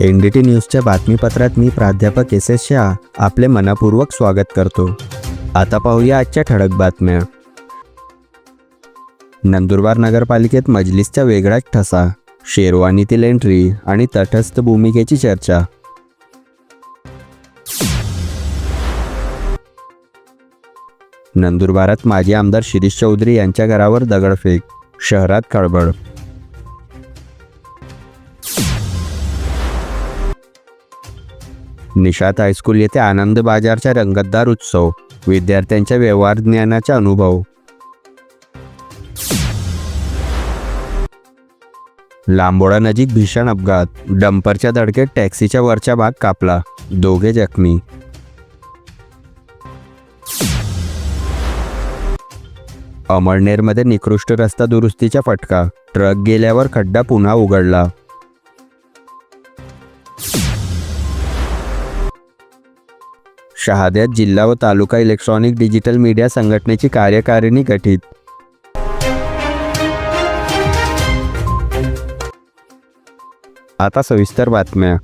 NDT न्यूजच्या बातमीपत्रात मी प्राध्यापक S Shah आपले मनपूर्वक स्वागत करतो। आता पाहूया आजच्या ठळक बातम्या। नंदुरबार नगरपालिकेत मजलिसचा वेगळाच ठसा, शेरवानीतील एंट्री आणि तटस्थ भूमिकेची चर्चा। नंदुरबारात माजी आमदार शिरीष चौधरी यांच्या घरावर दगडफेक, शहरात खळबळ। निशात हायस्कूल येथे आनंद बाजारचा रंगतदार उत्सव, विद्यार्थ्यांच्या व्यवहार ज्ञानाचा अनुभव। लांबोडा नजीक भीषण अपघात, डंपरच्या धडकेत टॅक्सीचा वरचा भाग कापला, दोघे जखमी। अमळनेरमध्ये निकृष्ट रस्ता दुरुस्तीचा फटका, ट्रक गेल्यावर खड्डा पुन्हा उघडला। शहाद्यात जिल्हा व तालुका इलेक्ट्रॉनिक डिजिटल मीडिया संघटनेची कार्यकारिणी गठीत। आता सविस्तर बातम्या।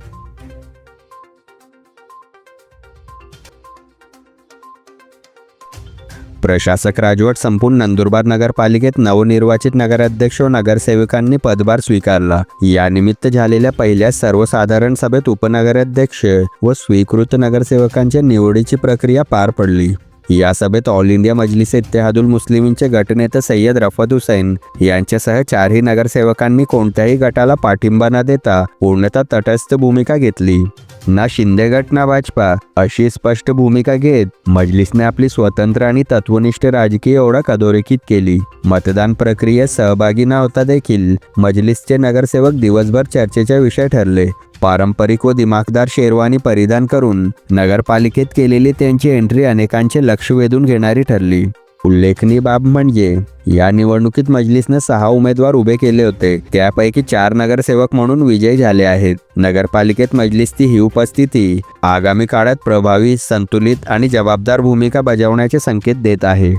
प्रशासक राजवट संपून नंदुरबार नगरपालिकेत नवनिर्वाचित नगराध्यक्ष व नगरसेवकांनी पदभार स्वीकारला। यानिमित्त झालेल्या पहिल्या सर्वसाधारण सभेत उपनगराध्यक्ष व स्वीकृत नगरसेवकांच्या निवडीची प्रक्रिया पार पडली। या सभेत ऑल इंडिया मजलिस इत्तेहादुल मुस्लिमींचे गटनेते सय्यद रफत हुसैन यांच्यासह चारही नगरसेवकांनी कोणत्याही गटाला पाठिंबा न देता पूर्णतः तटस्थ भूमिका घेतली। ना शिंदे गट ना भाजपा अशी स्पष्ट भूमिका घेत मजलिसने आपली स्वतंत्र आणि तत्वनिष्ठ राजकीय ओळख अधोरेखित केली। मतदान प्रक्रियेत सहभागी न होता देखील मजलिसचे नगरसेवक दिवसभर चर्चेचा विषय ठरले। पारंपरिक व दिमाखदार शेरवानी परिधान करून नगरपालिकेत केलेली त्यांची एंट्री अनेकांचे लक्ष वेधून घेणारी ठरली। उल्लेखनीय बाब म्हणजे या निवडणुकीत मजलिसने 6 उमेदवार उभे केले होते, त्यापैकी 4 नगरसेवक म्हणून विजयी झाले आहेत। नगरपालिकेत मजलिसची ही उपस्थिती आगामी काळात प्रभावी, संतुलित आणि जबाबदार भूमिका बजावण्याचे संकेत देत आहे।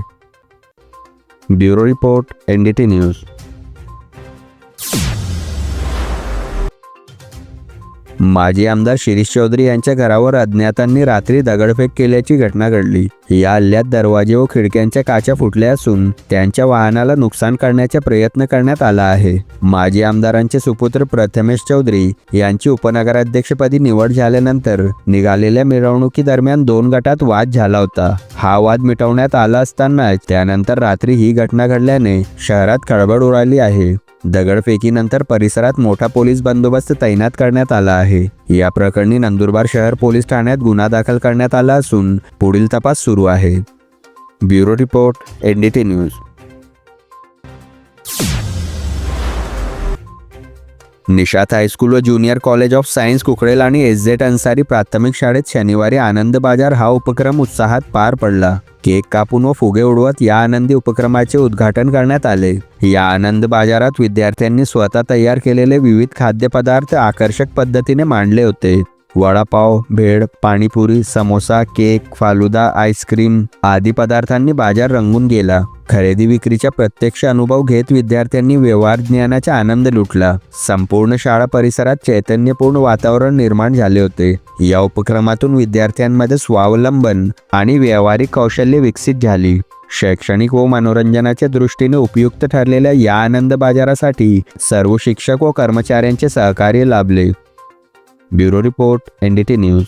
Bureau report, NDT news. माजी आमदार शिरीष चौधरी यांच्या घरावर अज्ञातांनी रात्री दगडफेक केल्याची घटना घडली। या हल्ल्यात दरवाजे व खिडक्यांच्या काचा फुटल्या असून त्यांच्या वाहनाला नुकसान करण्याचा प्रयत्न करण्यात आला आहे। माजी आमदारांचे सुपुत्र प्रथमेश चौधरी यांची उपनगराध्यक्षपदी निवड झाल्यानंतर निघालेल्या मिरवणुकीदरम्यान 2 गटात वाद झाला होता। हा वाद मिटवण्यात आला असताना त्यानंतर रात्री ही घटना घडल्याने शहरात खळबळ उडाली आहे। दगडफेकीनंतर परिसरात मोठा पोलीस बंदोबस्त तैनात करण्यात आला आहे। या प्रकरणी नंदुरबार शहर पोलीस ठाण्यात गुन्हा दाखल करण्यात आला असून पुढील तपास सुरू आहे। Bureau report, NDT news. निशात हायस्कूल व ज्युनियर कॉलेज ऑफ सायन्स कुकडेल आणि SZ अन्सारी प्राथमिक शाळेत शनिवारी आनंद बाजार हा उपक्रम उत्साहात पार पडला। केक कापून व फुगे उडवत या आनंदी उपक्रमाचे उद्घाटन करण्यात आले। या आनंद बाजारात विद्यार्थ्यांनी स्वतः तयार केलेले विविध खाद्यपदार्थ आकर्षक पद्धतीने मांडले होते। वडापाव, भेळ, पाणीपुरी, समोसा, केक, फालुदा, आईस्क्रीम आदी पदार्थांनी बाजार रंगून गेला। खरेदी विक्रीचा प्रत्यक्ष अनुभव घेत विद्यार्थ्यांनी व्यवहार ज्ञानाचा आनंद लुटला। संपूर्ण शाळा परिसरात चैतन्यपूर्ण वातावरण निर्माण झाले होते। या उपक्रमातून विद्यार्थ्यांमध्ये स्वावलंबन आणि व्यावहारिक कौशल्य विकसित झाली। शैक्षणिक व मनोरंजनाच्या दृष्टीने उपयुक्त ठरलेल्या या आनंद बाजारासाठी सर्व शिक्षक व कर्मचाऱ्यांचे सहकार्य लाभले। Bureau report, NDT news.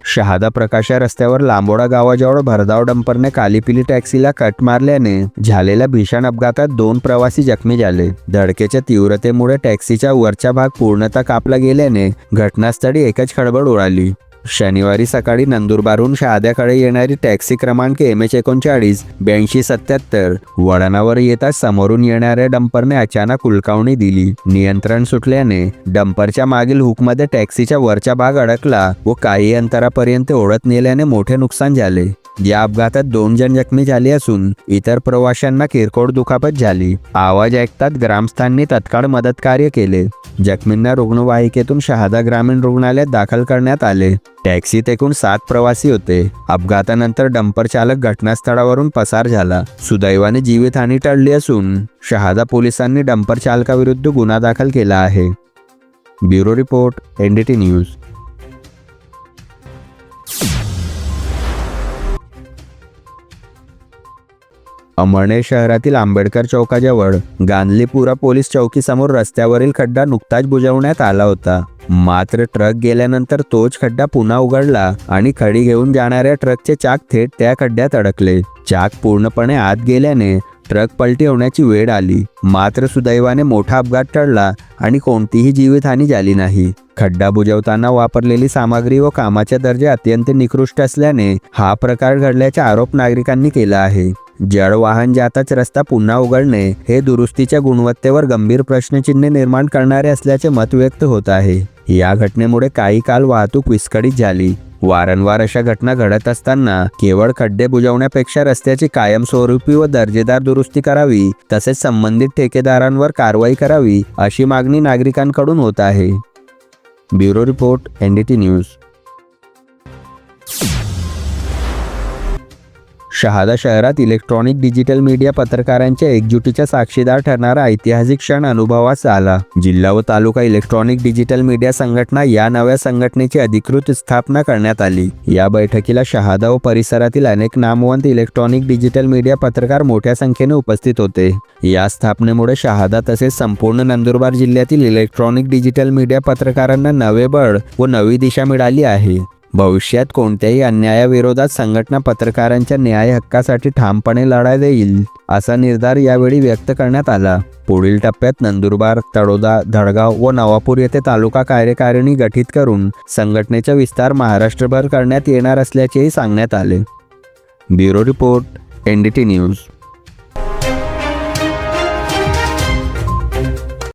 Shahada Prakasha रस्त्यावर लांबोडा गावाजवळ भरधाव डंपरने कालीपिली टॅक्सीला कट मारल्याने झालेल्या भीषण अपघातात 2 प्रवासी जखमी झाले। धडकेच्या तीव्रतेमुळे टॅक्सीचा वरचा भाग पूर्णतः कापला गेल्याने घटनास्थळी एकच खळबळ उडाली। शनिवारी सकाळी नंदुरबारहून शहाद्याकडे येणारी टॅक्सी क्रमांक MH39 8277 वळणावर येताच समोरून येणाऱ्या डंपरने अचानक उलकावणी दिली। नियंत्रण सुटल्याने डंपरच्या मागील हुकमध्ये टॅक्सीचा वरचा भाग अडकला व काही अंतरापर्यंत ओढत नेल्याने मोठे नुकसान झाले। या अपघातात 2 जण जखमी झाले असून इतर प्रवाशांना किरकोळ दुखापत झाली। आवाज ऐकताच ग्रामस्थांनी तत्काळ मदतकार्य केले। जखमींना रुग्णवाहिकेतून शहादा ग्रामीण रुग्णालयात दाखल करण्यात आले। टॅक्सीत एकूण 7 प्रवासी होते. अपघातानंतर डंपर चालक घटनास्थळावरून पसार झाला. सुदैवाने जीवितहानी टळली असून शहादा पोलिसांनी डंपर चालकाविरुद्ध गुन्हा दाखल केला आहे. Bureau report, NDT news. Amalner शहरातील आंबेडकर चौकाजवळ गांधलीपुरा पोलीस चौकीसमोर रस्त्यावरील खड्डा नुकताच बुजवण्यात आला होता. मात्र ट्रक गेल्यानंतर तोच खड्डा पुन्हा उघडला आणि खडी घेऊन जाणाऱ्या ट्रकचे चाक थेट त्या खड्ड्यात अडकले. चाक पूर्णपणे आत गेल्याने ट्रक पलटी होण्याची वेळ आली. मात्र सुदैवाने मोठा अपघात टळला आणि कोणतीही जीवितहानी झाली नाही. खड्डा बुजवताना वापरलेली सामग्री व कामाचा दर्जा अत्यंत निकृष्ट असल्याने हा प्रकार घडल्याचा आरोप नागरिकांनी केला आहे. जड वाहन जाताच रस्ता पुन्हा उघडणे हे दुरुस्तीच्या गुणवत्तेवर गंभीर प्रश्नचिन्ह निर्माण करणारे असल्याचे मत व्यक्त होत आहे. या घटनेमुळे काही काळ वाहतूक विस्कळीत झाली. वारंवार अशा घटना घडत असताना केवळ खड्डे बुजवण्यापेक्षा रस्त्याची कायमस्वरूपी व दर्जेदार दुरुस्ती करावी, तसेच संबंधित ठेकेदारांवर कारवाई करावी अशी मागणी नागरिकांकडून होत आहे. Bureau report, NDT news. Shahada शहरात इलेक्ट्रॉनिक डिजिटल मीडिया पत्रकारांच्या एकजुटीचा साक्षीदार ठरणारा ऐतिहासिक क्षण अनुभवास आला. जिल्हा व तालुका इलेक्ट्रॉनिक डिजिटल मीडिया संघटना या नव्या संघटनेची अधिकृत स्थापना करण्यात आली. या बैठकीला शहादा व परिसरातील अनेक नामवंत इलेक्ट्रॉनिक डिजिटल मीडिया पत्रकार मोठ्या संख्येने उपस्थित होते. या स्थापनेमुळे शहादा तसेच संपूर्ण नंदुरबार जिल्ह्यातील इलेक्ट्रॉनिक डिजिटल मीडिया पत्रकारांना नवे बळ व नवी दिशा मिळाली आहे. भविष्यात कोणत्याही अन्यायाविरोधात संघटना पत्रकारांच्या न्याय हक्कासाठी ठामपणे लढा देईल असा निर्धार यावेळी व्यक्त करण्यात आला. पुढील टप्प्यात नंदुरबार, तळोदा, धडगाव व नवापूर येथे तालुका कार्यकारिणी गठीत करून संघटनेचा विस्तार महाराष्ट्रभर करण्यात येणार असल्याचेही सांगण्यात आले. Bureau report, NDT news.